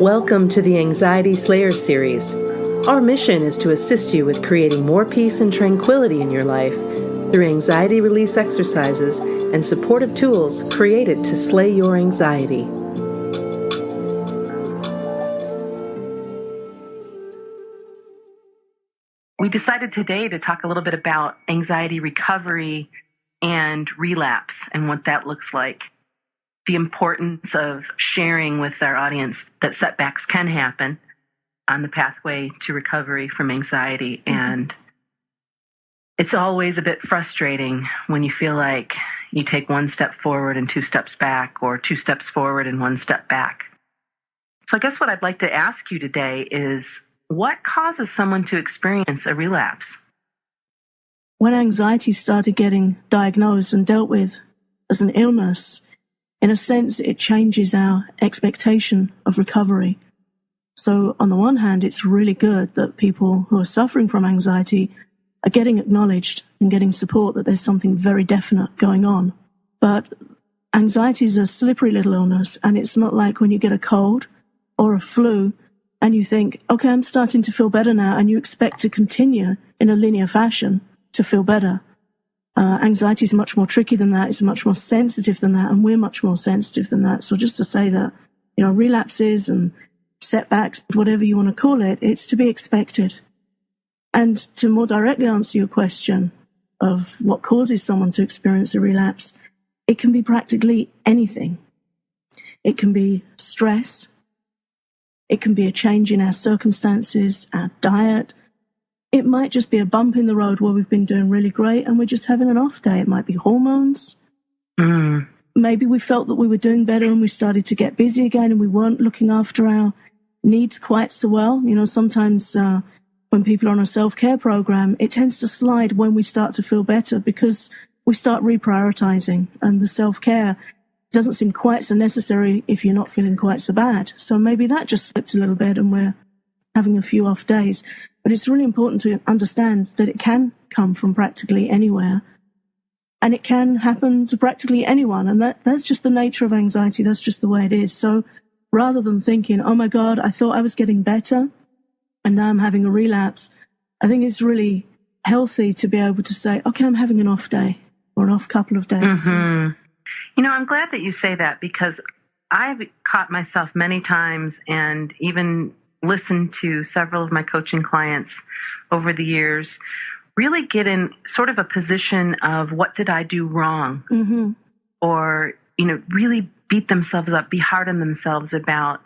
Welcome to the Anxiety Slayer series. Our mission is to assist you with creating more peace and tranquility in your life through anxiety release exercises and supportive tools created to slay your anxiety. We decided today to talk a little bit about anxiety recovery and relapse and what that looks like. The importance of sharing with our audience that setbacks can happen on the pathway to recovery from anxiety. And it's always a bit frustrating when you feel like you take one step forward and two steps back, or two steps forward and one step back. So I guess what I'd like to ask you today is, what causes someone to experience a relapse? When anxiety started getting diagnosed and dealt with as an illness, in a sense, it changes our expectation of recovery. So on the one hand, it's really good that people who are suffering from anxiety are getting acknowledged and getting support that there's something very definite going on. But anxiety is a slippery little illness, and it's not like when you get a cold or a flu and you think, okay, I'm starting to feel better now, and you expect to continue in a linear fashion to feel better. Anxiety is much more tricky than that. It's much more sensitive than that, and we're much more sensitive than that. So just to say that, relapses and setbacks, whatever you want to call it, it's to be expected. And to more directly answer your question of what causes someone to experience a relapse, it can be practically anything. It can be stress. It can be a change in our circumstances, our diet. It might just be a bump in the road where we've been doing really great and we're just having an off day. It might be hormones. Maybe we felt that we were doing better and we started to get busy again and we weren't looking after our needs quite so well. Sometimes when people are on a self-care program, it tends to slide when we start to feel better because we start reprioritizing, and the self-care doesn't seem quite so necessary if you're not feeling quite so bad. So maybe that just slipped a little bit and we're having a few off days. But it's really important to understand that it can come from practically anywhere, and it can happen to practically anyone. And that's just the nature of anxiety. That's just the way it is. So rather than thinking, oh my God, I thought I was getting better and now I'm having a relapse, I think it's really healthy to be able to say, okay, I'm having an off day or an off couple of days. I'm glad that you say that, because I've caught myself many times, and even listened to several of my coaching clients over the years really get in sort of a position of, what did I do wrong? Or, really beat themselves up, be hard on themselves about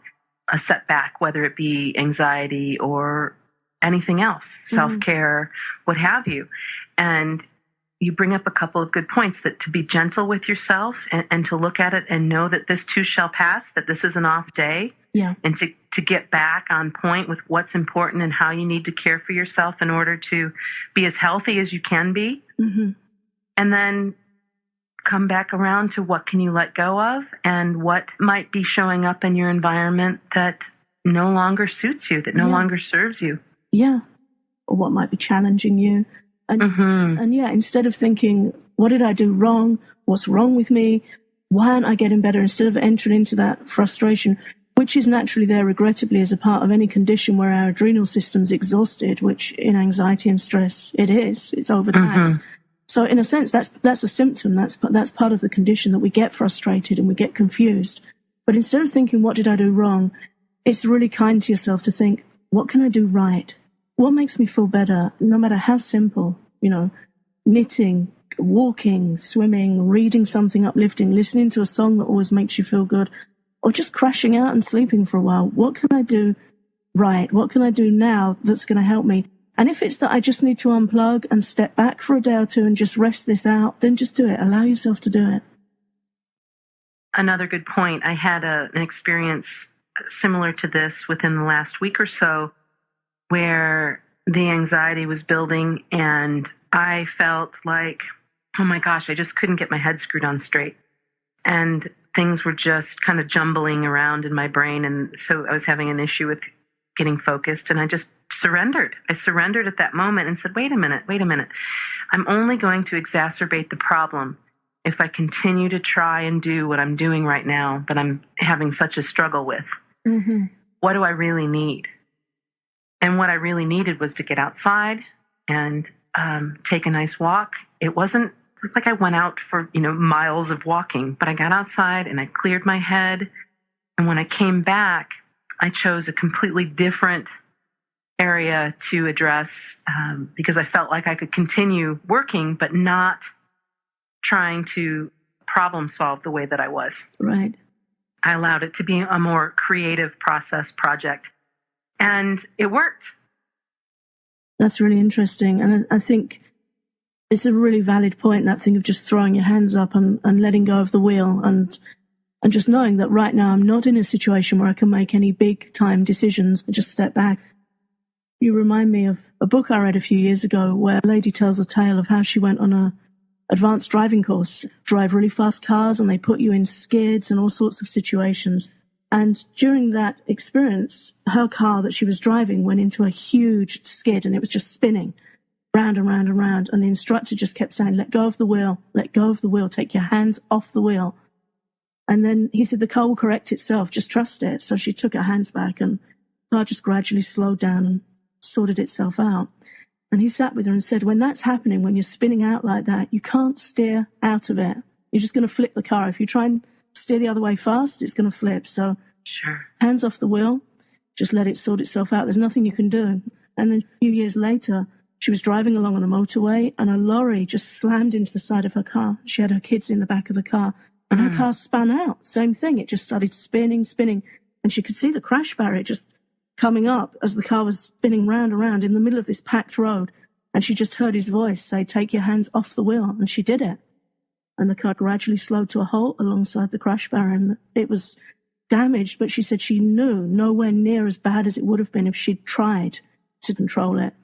a setback, whether it be anxiety or anything else, self-care, what have you. And you bring up a couple of good points, that to be gentle with yourself and to look at it and know that this too shall pass, that this is an off day. Yeah. And to get back on point with what's important and how you need to care for yourself in order to be as healthy as you can be. And then come back around to what can you let go of, and what might be showing up in your environment that no longer suits you, that no longer serves you. Yeah. Or what might be challenging you. And instead of thinking, what did I do wrong? What's wrong with me? Why aren't I getting better? Instead of entering into that frustration, which is naturally there, regrettably, as a part of any condition where our adrenal system's exhausted, which in anxiety and stress, it's overtaxed. So in a sense, that's a symptom. That's part of the condition, that we get frustrated and we get confused. But instead of thinking, what did I do wrong? It's really kind to yourself to think, what can I do right? What makes me feel better, no matter how simple, knitting, walking, swimming, reading something uplifting, listening to a song that always makes you feel good, or just crashing out and sleeping for a while. What can I do right? What can I do now that's going to help me? And if it's that I just need to unplug and step back for a day or two and just rest this out, then just do it. Allow yourself to do it. Another good point. I had an experience similar to this within the last week or so, where the anxiety was building and I felt like, oh my gosh, I just couldn't get my head screwed on straight. And things were just kind of jumbling around in my brain. And so I was having an issue with getting focused, and I just surrendered. I surrendered at that moment and said, wait a minute. I'm only going to exacerbate the problem if I continue to try and do what I'm doing right now that I'm having such a struggle with. what do I really need? And what I really needed was to get outside and take a nice walk. It wasn't like I went out for, miles of walking, but I got outside and I cleared my head. And when I came back, I chose a completely different area to address because I felt like I could continue working, but not trying to problem solve the way that I was. Right. I allowed it to be a more creative project. And it worked. That's really interesting. And I think it's a really valid point, that thing of just throwing your hands up and letting go of the wheel and just knowing that right now I'm not in a situation where I can make any big time decisions and just step back. You remind me of a book I read a few years ago where a lady tells a tale of how she went on a advanced driving course, drive really fast cars, and they put you in skids and all sorts of situations. And during that experience, her car that she was driving went into a huge skid and it was just spinning round and round and round. And the instructor just kept saying, let go of the wheel, take your hands off the wheel. And then he said, the car will correct itself, just trust it. So she took her hands back and the car just gradually slowed down and sorted itself out. And he sat with her and said, when that's happening, when you're spinning out like that, you can't steer out of it. You're just going to flip the car. If you try and steer the other way fast, it's going to flip. So sure, hands off the wheel, just let it sort itself out. There's nothing you can do. And then a few years later, she was driving along on a motorway and a lorry just slammed into the side of her car. She had her kids in the back of the car and her car spun out. Same thing. It just started spinning. And she could see the crash barrier just coming up as the car was spinning round and round in the middle of this packed road. And she just heard his voice say, take your hands off the wheel. And she did it. And the car gradually slowed to a halt alongside the crash barrier. And it was damaged, but she said she knew nowhere near as bad as it would have been if she'd tried to control it.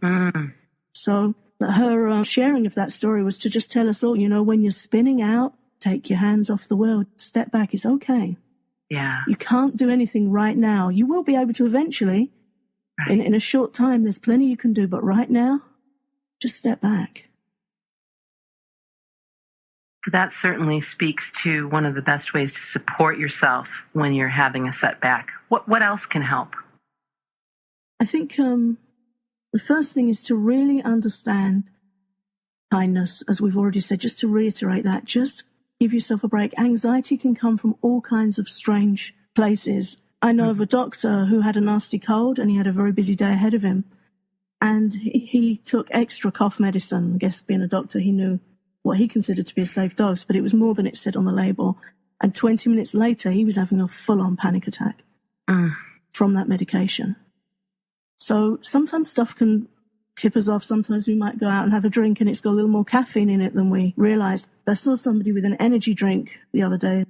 So her sharing of that story was to just tell us all, when you're spinning out, take your hands off the wheel, step back, it's okay. Yeah. You can't do anything right now. You will be able to eventually. Right. In a short time, there's plenty you can do, but right now, just step back. So that certainly speaks to one of the best ways to support yourself when you're having a setback. What else can help? I think the first thing is to really understand kindness, as we've already said, just to reiterate that. Just give yourself a break. Anxiety can come from all kinds of strange places. I know of a doctor who had a nasty cold and he had a very busy day ahead of him. And he took extra cough medicine. I guess being a doctor, he knew what he considered to be a safe dose, but it was more than it said on the label. And 20 minutes later, he was having a full-on panic attack from that medication. So sometimes stuff can tip us off. Sometimes we might go out and have a drink and it's got a little more caffeine in it than we realized. I saw somebody with an energy drink the other day.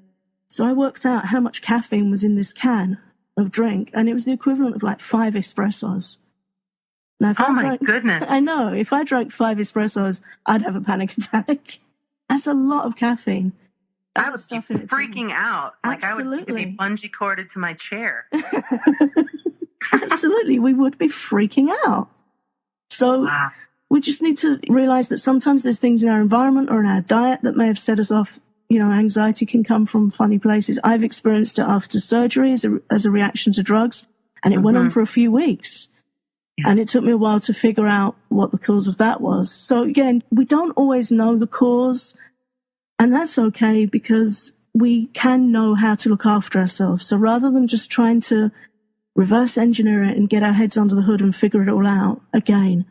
So I worked out how much caffeine was in this can of drink, and it was the equivalent of like 5 espressos. Now, if my goodness. I know. If I drank 5 espressos, I'd have a panic attack. That's a lot of caffeine. I would be freaking out. Like Absolutely. I would be bungee corded to my chair. Absolutely. We would be freaking out. So we just need to realize that sometimes there's things in our environment or in our diet that may have set us off. Anxiety can come from funny places. I've experienced it after surgery as a reaction to drugs, and it went on for a few weeks. Yeah. And it took me a while to figure out what the cause of that was. So again, we don't always know the cause, and that's okay because we can know how to look after ourselves. So rather than just trying to reverse engineer it and get our heads under the hood and figure it all out, again,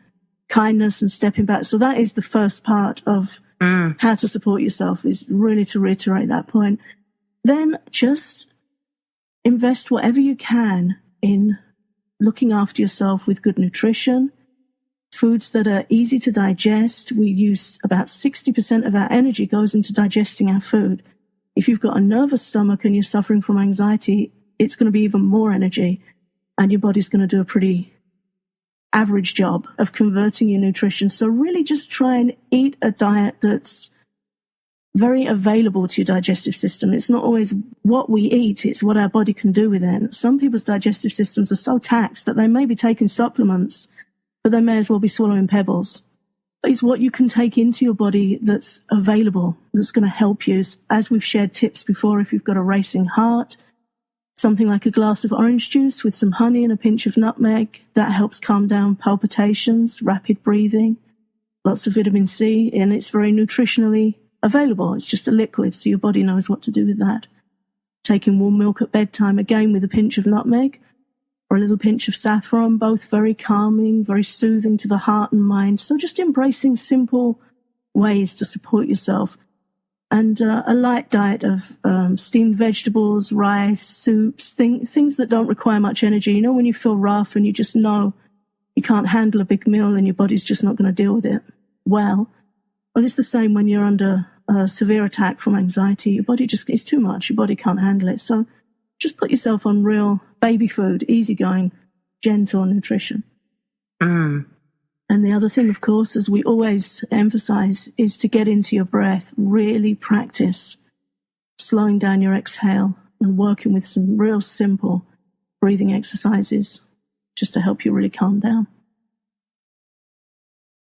kindness and stepping back. So that is the first part of how to support yourself, is really to reiterate that point. Then just invest whatever you can in looking after yourself with good nutrition, foods that are easy to digest. We use about 60% of our energy goes into digesting our food. If you've got a nervous stomach and you're suffering from anxiety, it's going to be even more energy, and your body's going to do a pretty average job of converting your nutrition. So really just try and eat a diet that's very available to your digestive system. It's not always what we eat, it's what our body can do with it. Some people's digestive systems are so taxed that they may be taking supplements, but they may as well be swallowing pebbles. It's what you can take into your body that's available, that's going to help you. As we've shared tips before, if you've got a racing heart, something like a glass of orange juice with some honey and a pinch of nutmeg. That helps calm down palpitations, rapid breathing, lots of vitamin C, and it's very nutritionally available. It's just a liquid, so your body knows what to do with that. Taking warm milk at bedtime, again with a pinch of nutmeg or a little pinch of saffron, both very calming, very soothing to the heart and mind. So just embracing simple ways to support yourself. And a light diet of steamed vegetables, rice, soups, things that don't require much energy. You know, when you feel rough and you just know you can't handle a big meal and your body's just not going to deal with it well, it's the same when you're under a severe attack from anxiety. Your body just is too much. Your body can't handle it. So just put yourself on real baby food, easygoing, gentle nutrition. And the other thing, of course, as we always emphasize, is to get into your breath. Really practice slowing down your exhale and working with some real simple breathing exercises just to help you really calm down.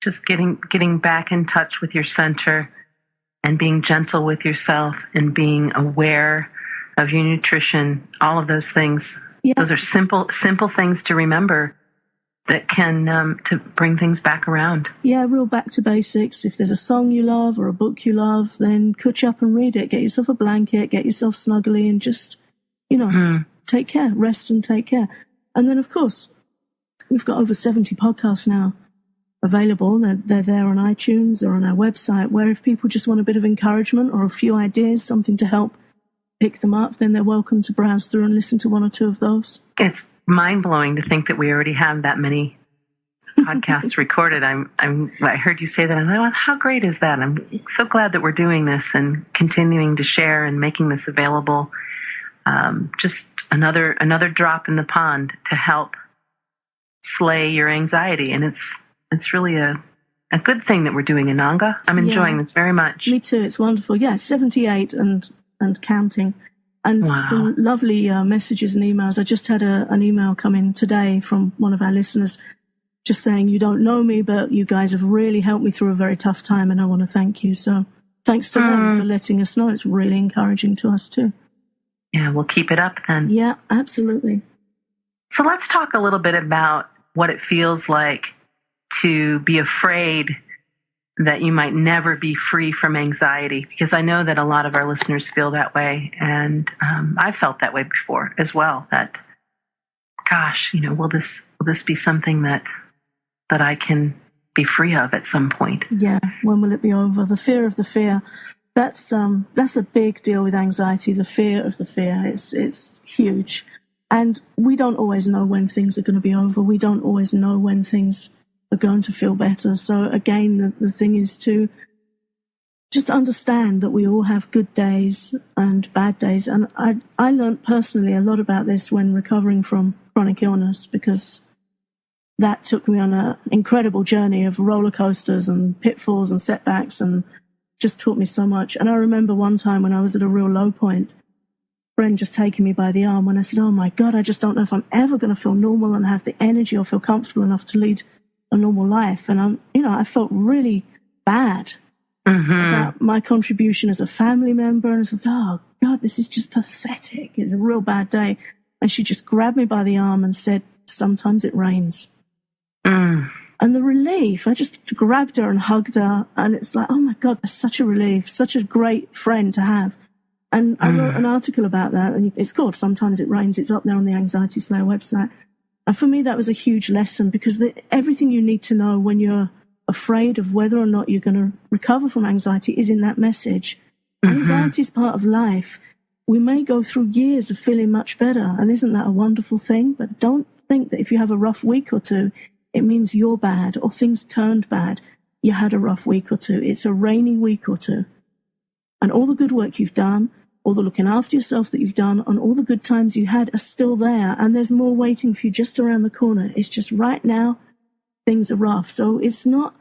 Just getting back in touch with your center and being gentle with yourself and being aware of your nutrition, all of those things. Yeah. Those are simple things to remember that can to bring things back around. Yeah, real back to basics. If there's a song you love or a book you love, then catch up and read it. Get yourself a blanket, get yourself snuggly, and just, take care, rest and take care. And then, of course, we've got over 70 podcasts now available. They're there on iTunes or on our website, where if people just want a bit of encouragement or a few ideas, something to help pick them up, then they're welcome to browse through and listen to one or two of those. It's mind-blowing to think that we already have that many podcasts recorded. I heard you say that, and I thought, well, how great is that? I'm so glad that we're doing this and continuing to share and making this available. Just another drop in the pond to help slay your anxiety. And it's really a good thing that we're doing, Ananga. I'm enjoying this very much. Me too. It's wonderful. Yeah, 78 and counting. And some lovely messages and emails. I just had an email come in today from one of our listeners just saying, you don't know me, but you guys have really helped me through a very tough time, and I want to thank you. So thanks to them for letting us know. It's really encouraging to us too. Yeah, we'll keep it up then. Yeah, absolutely. So let's talk a little bit about what it feels like to be afraid that you might never be free from anxiety, because I know that a lot of our listeners feel that way. And I've felt that way before as well, that, gosh, will this be something that I can be free of at some point? Yeah. When will it be over? The fear of the fear. That's a big deal with anxiety. The fear of the fear. It's huge. And we don't always know when things are going to be over. We don't always know when things are going to feel better. So again, the thing is to just understand that we all have good days and bad days. And I learned personally a lot about this when recovering from chronic illness, because that took me on an incredible journey of roller coasters and pitfalls and setbacks, and just taught me so much. And I remember one time when I was at a real low point, a friend just taking me by the arm when I said, oh my God, I just don't know if I'm ever going to feel normal and have the energy or feel comfortable enough to lead a normal life. And I felt really bad about my contribution as a family member. And I was like, oh God, this is just pathetic. It's a real bad day. And she just grabbed me by the arm and said, sometimes it rains. And the relief, I just grabbed her and hugged her. And it's like, oh my God, that's such a relief, such a great friend to have. And I wrote an article about that, and it's called Sometimes It Rains. It's up there on the Anxiety Slayer website. And for me, that was a huge lesson, because everything you need to know when you're afraid of whether or not you're going to recover from anxiety is in that message. Anxiety is part of life. We may go through years of feeling much better, and isn't that a wonderful thing? But don't think that if you have a rough week or two, it means you're bad or things turned bad. You had a rough week or two. It's a rainy week or two. And all the good work you've done, all the looking after yourself that you've done, and all the good times you had are still there, and there's more waiting for you just around the corner. It's just right now, things are rough. So it's not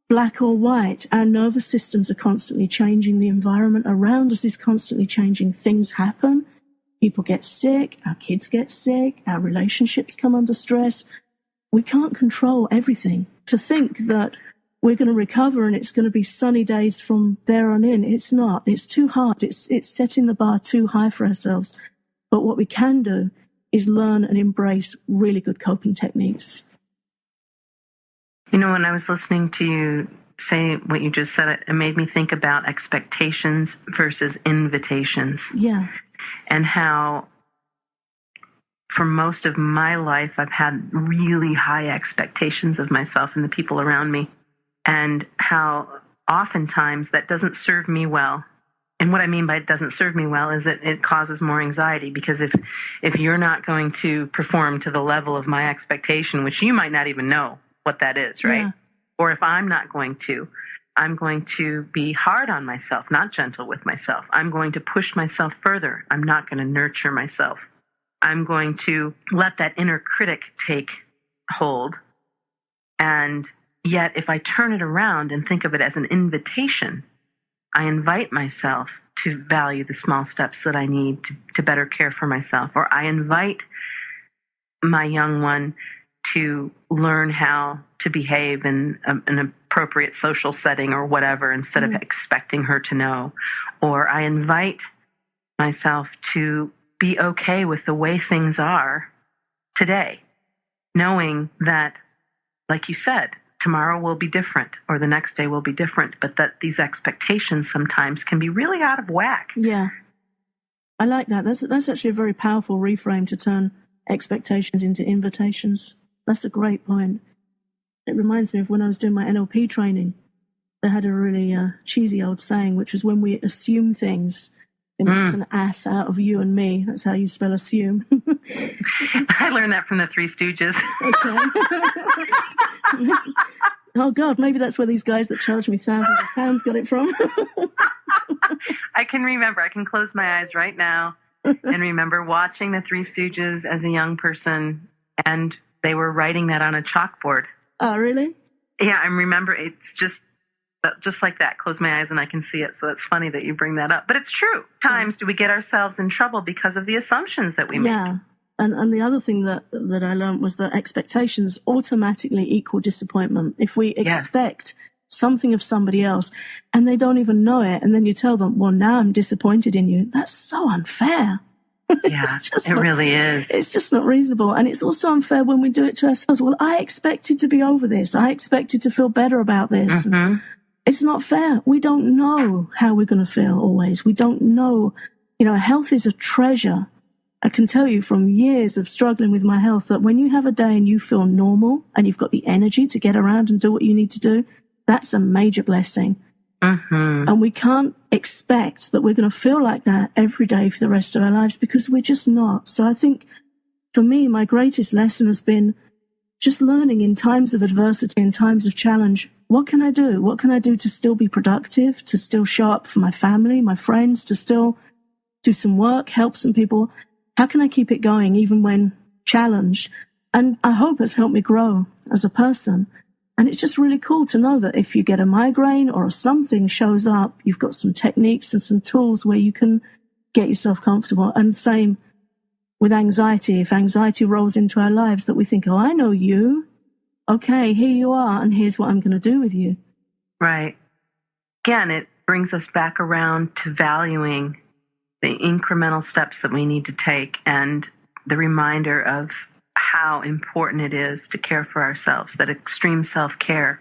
black or white. Our nervous systems are constantly changing. The environment around us is constantly changing. Things happen. People get sick. Our kids get sick. Our relationships come under stress. We can't control everything. To think that we're going to recover and it's going to be sunny days from there on in, it's not. It's too hard. It's setting the bar too high for ourselves. But what we can do is learn and embrace really good coping techniques. You know, when I was listening to you say what you just said, it made me think about expectations versus invitations. Yeah. And how for most of my life, I've had really high expectations of myself and the people around me, and how oftentimes that doesn't serve me well. And what I mean by it doesn't serve me well is that it causes more anxiety, because if you're not going to perform to the level of my expectation, which you might not even know what that is, right? Yeah. Or if I'm not going to, I'm going to be hard on myself, not gentle with myself. I'm going to push myself further. I'm not going to nurture myself. I'm going to let that inner critic take hold. And yet, if I turn it around and think of it as an invitation, I invite myself to value the small steps that I need to better care for myself. Or I invite my young one to learn how to behave in an appropriate social setting or whatever, instead of expecting her to know. Or I invite myself to be okay with the way things are today, knowing that, like you said, tomorrow will be different, or the next day will be different, but that these expectations sometimes can be really out of whack. Yeah. I like that. That's actually a very powerful reframe to turn expectations into invitations. That's a great point. It reminds me of when I was doing my NLP training. They had a really cheesy old saying, which was, when we assume things, it makes an ass out of you and me. That's how you spell assume. I learned that from the Three Stooges. Oh, God, maybe that's where these guys that charge me thousands of pounds got it from. I can remember. I can close my eyes right now and remember watching the Three Stooges as a young person, and they were writing that on a chalkboard. Oh, really? Yeah, I remember. It's just like that. Close my eyes and I can see it. So that's funny that you bring that up. But it's true. Times do we get ourselves in trouble because of the assumptions that we make. Yeah. And the other thing that I learned was that expectations automatically equal disappointment. If we expect something of somebody else and they don't even know it, and then you tell them, well, now I'm disappointed in you, that's so unfair. Yeah, it really is. It's just not reasonable. And it's also unfair when we do it to ourselves. Well, I expected to be over this. I expected to feel better about this. Mm-hmm. It's not fair. We don't know how we're going to feel always. We don't know. You know, health is a treasure. I can tell you from years of struggling with my health that when you have a day and you feel normal and you've got the energy to get around and do what you need to do, that's a major blessing. Mm-hmm. And we can't expect that we're going to feel like that every day for the rest of our lives, because we're just not. So I think for me, my greatest lesson has been just learning in times of adversity, in times of challenge, what can I do? What can I do to still be productive, to still show up for my family, my friends, to still do some work, help some people? How can I keep it going even when challenged? And I hope it's helped me grow as a person. And it's just really cool to know that if you get a migraine or something shows up, you've got some techniques and some tools where you can get yourself comfortable. And same with anxiety. If anxiety rolls into our lives, that we think, oh, I know you. Okay, here you are, and here's what I'm going to do with you. Right. Again, it brings us back around to valuing the incremental steps that we need to take, and the reminder of how important it is to care for ourselves, that extreme self-care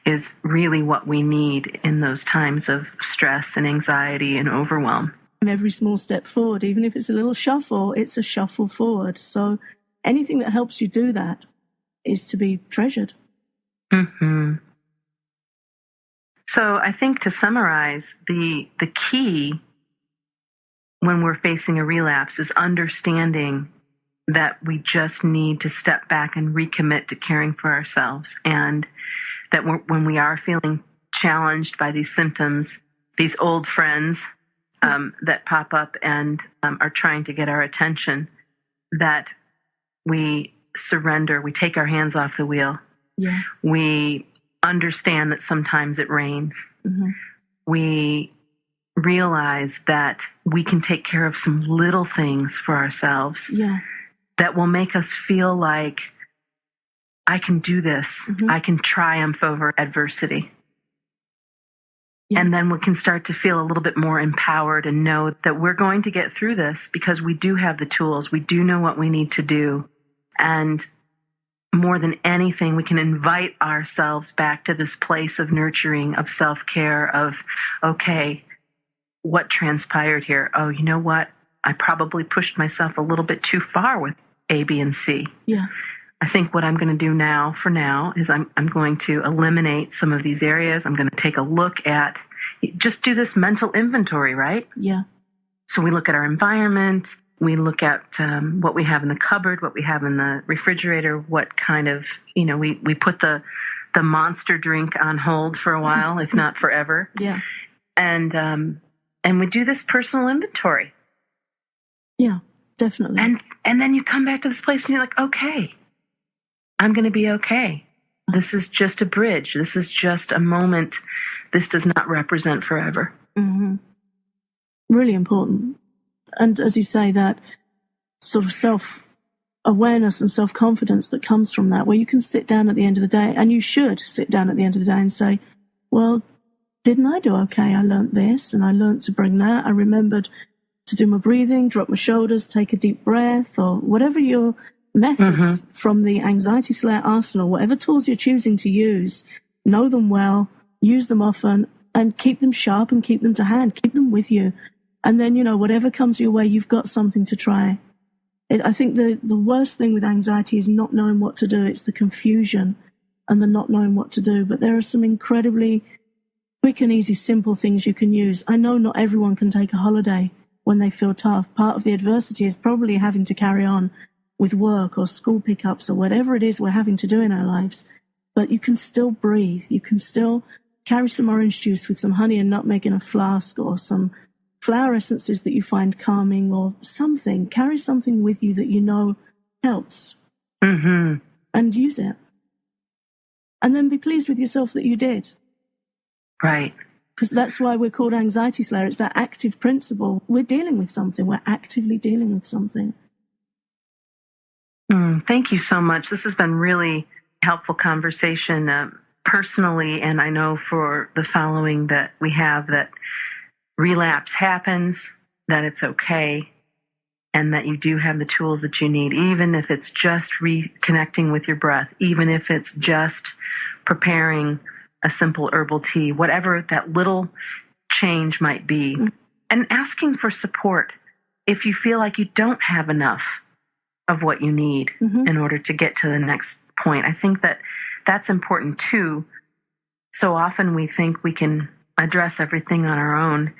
is really what we need in those times of stress and anxiety and overwhelm. Every small step forward, even if it's a little shuffle, it's a shuffle forward. So anything that helps you do that is to be treasured. Mm-hmm. So I think, to summarize, the key when we're facing a relapse is understanding that we just need to step back and recommit to caring for ourselves, and that when we are feeling challenged by these symptoms, these old friends that pop up and are trying to get our attention, that we surrender, we take our hands off the wheel. Yeah. We understand that sometimes it rains. Mm-hmm. We realize that we can take care of some little things for ourselves. Yeah. That will make us feel like, I can do this. Mm-hmm. I can triumph over adversity. Yeah. And then we can start to feel a little bit more empowered and know that we're going to get through this because we do have the tools. We do know what we need to do. And more than anything, we can invite ourselves back to this place of nurturing, of self-care, of, okay, what transpired here? Oh, you know what? I probably pushed myself a little bit too far with A, B, and C. Yeah. I think what I'm going to do now, for now, is I'm going to eliminate some of these areas. I'm going to take a look at, just do this mental inventory, right? Yeah. So we look at our environment, we look at what we have in the cupboard, what we have in the refrigerator, what kind of, we put the monster drink on hold for a while, if not forever. Yeah. And we do this personal inventory. Yeah, definitely. And then you come back to this place and you're like, okay, I'm going to be okay. This is just a bridge. This is just a moment. This does not represent forever. Mm-hmm. Really important. And as you say, that sort of self-awareness and self-confidence that comes from that, where you can sit down at the end of the day, and you should sit down at the end of the day and say, well, didn't I do okay? I learnt this and I learnt to bring that. I remembered to do my breathing, drop my shoulders, take a deep breath, or whatever your methods from the Anxiety Slayer arsenal, whatever tools you're choosing to use, know them well, use them often, and keep them sharp and keep them to hand, keep them with you. And then, whatever comes your way, you've got something to try. I think the worst thing with anxiety is not knowing what to do. It's the confusion and the not knowing what to do. But there are some incredibly quick and easy, simple things you can use. I know not everyone can take a holiday when they feel tough. Part of the adversity is probably having to carry on with work or school pickups or whatever it is we're having to do in our lives. But you can still breathe. You can still carry some orange juice with some honey and nutmeg in a flask, or some flower essences that you find calming, or something. Carry something with you that you know helps. And use it. And then be pleased with yourself that you did. Right. Because that's why we're called Anxiety Slayer. It's that active principle. We're dealing with something. We're actively dealing with something. Thank you so much. This has been really helpful conversation personally, and I know for the following that we have, that relapse happens, that it's okay, and that you do have the tools that you need, even if it's just reconnecting with your breath, even if it's just preparing a simple herbal tea, whatever that little change might be, and asking for support if you feel like you don't have enough of what you need in order to get to the next point. I think that that's important too. So often we think we can address everything on our own,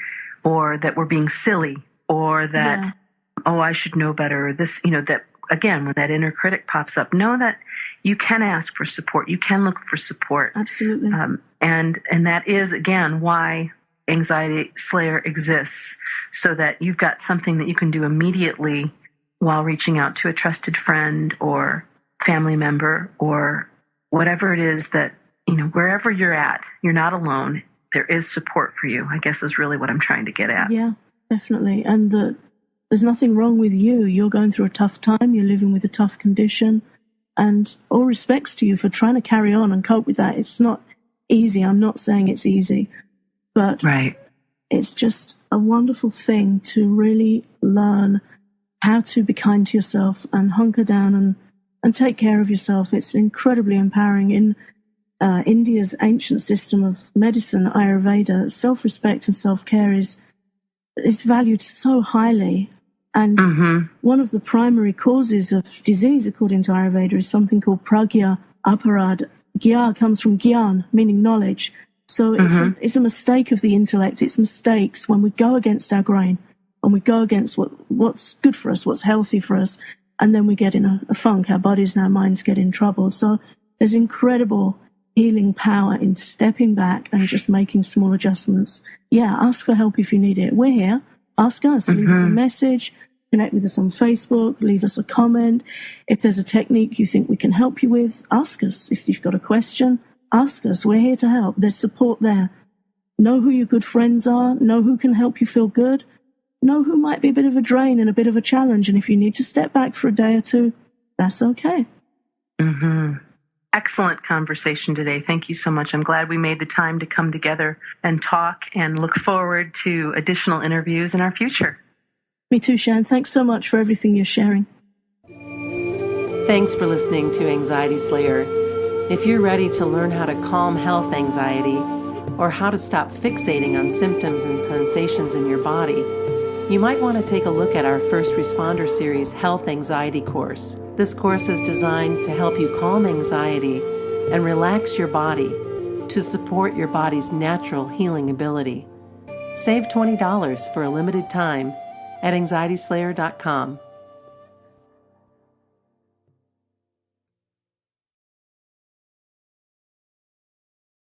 or that we're being silly, or that, oh, I should know better, or this, that again, when that inner critic pops up, know that you can ask for support. You can look for support. Absolutely. And that is, again, why Anxiety Slayer exists, so that you've got something that you can do immediately while reaching out to a trusted friend or family member, or whatever it is that, wherever you're at, you're not alone. There is support for you, I guess, is really what I'm trying to get at. Yeah, definitely. And there's nothing wrong with you. You're going through a tough time. You're living with a tough condition. And all respects to you for trying to carry on and cope with that. It's not easy. I'm not saying it's easy. But it's just a wonderful thing to really learn how to be kind to yourself and hunker down and take care of yourself. It's incredibly empowering. In India's ancient system of medicine, Ayurveda, self-respect and self-care is valued so highly. And one of the primary causes of disease, according to Ayurveda, is something called pragya aparad. Gya comes from gyan, meaning knowledge. So it's a mistake of the intellect. It's mistakes when we go against our grain and we go against what's good for us, what's healthy for us, and then we get in a funk. Our bodies and our minds get in trouble. So there's incredible healing power in stepping back and just making small adjustments. Yeah, ask for help if you need it. We're here. Ask us. Leave us a message. Connect with us on Facebook. Leave us a comment. If there's a technique you think we can help you with, ask us. If you've got a question, ask us. We're here to help. There's support there. Know who your good friends are. Know who can help you feel good. Know who might be a bit of a drain and a bit of a challenge. And if you need to step back for a day or two, that's okay. Excellent conversation today. Thank you so much. I'm glad we made the time to come together and talk, and look forward to additional interviews in our future. Me too, Shan. Thanks so much for everything you're sharing. Thanks for listening to Anxiety Slayer. If you're ready to learn how to calm health anxiety, or how to stop fixating on symptoms and sensations in your body, you might want to take a look at our First Responder Series Health Anxiety course. This course is designed to help you calm anxiety and relax your body to support your body's natural healing ability. Save $20 for a limited time at anxietyslayer.com.